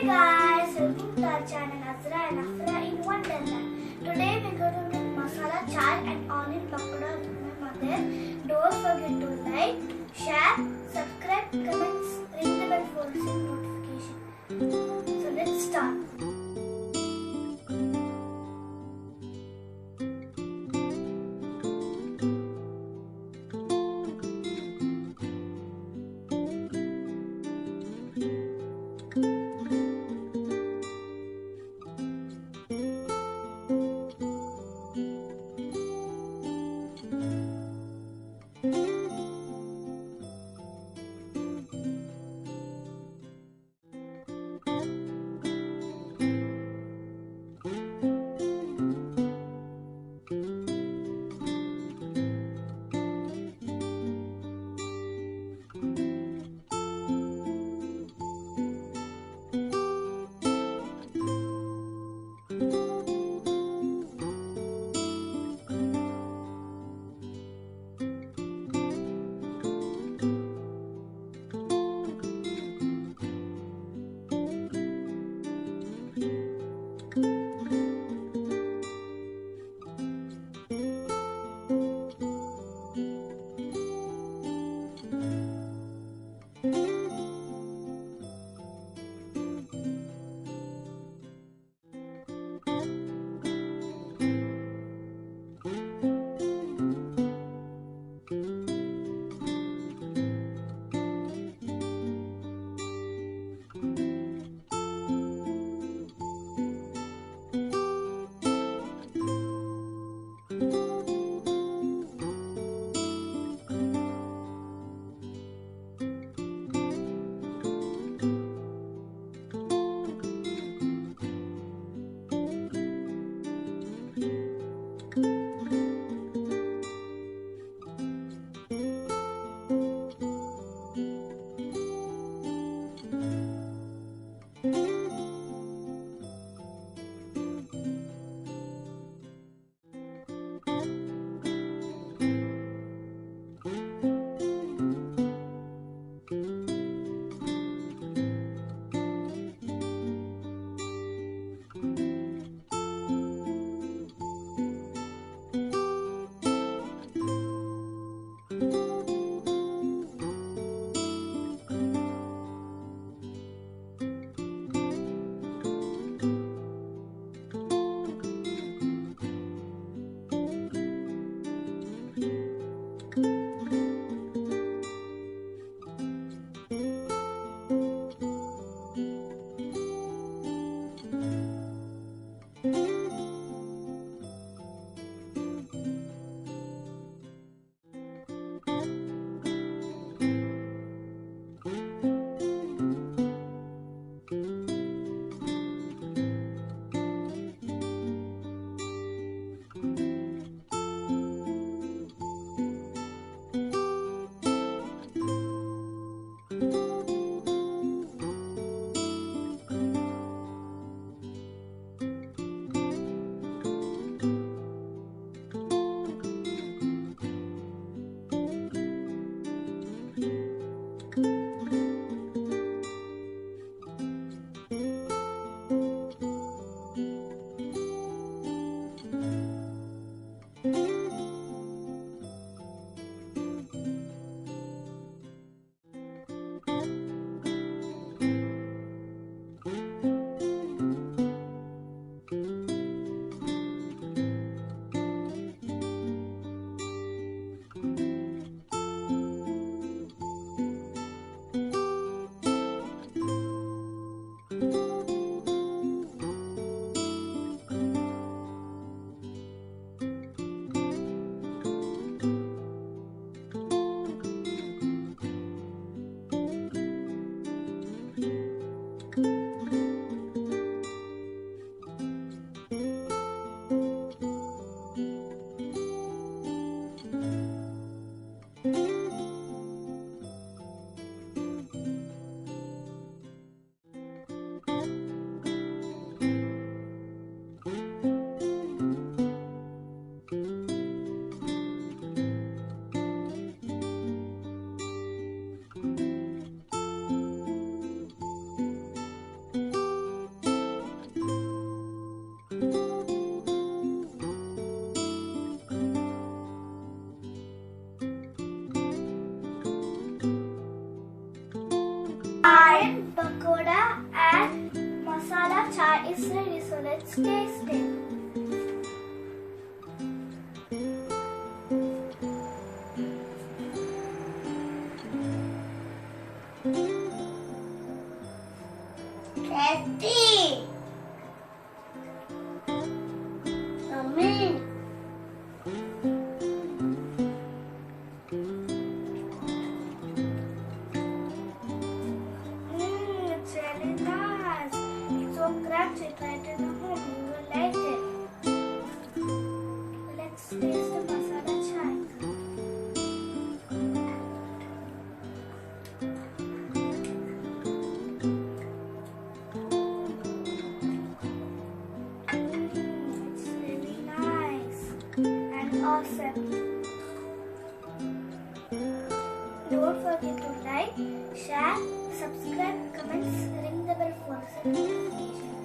guys, welcome to our channel Azra and Afra in Wonderland. Today we're going to make masala chai and onion pakoda with my mother. Don't forget to like, share, subscribe, comments, ring the bell for receive notification. So let's start. Let's taste it. Tasty. Yummy. It's really nice. It's so crunchy. Try it in home. You will like it. Let's taste the masala chai. It's really nice and awesome. Don't forget to like, share, subscribe, comments, ring the bell for notifications.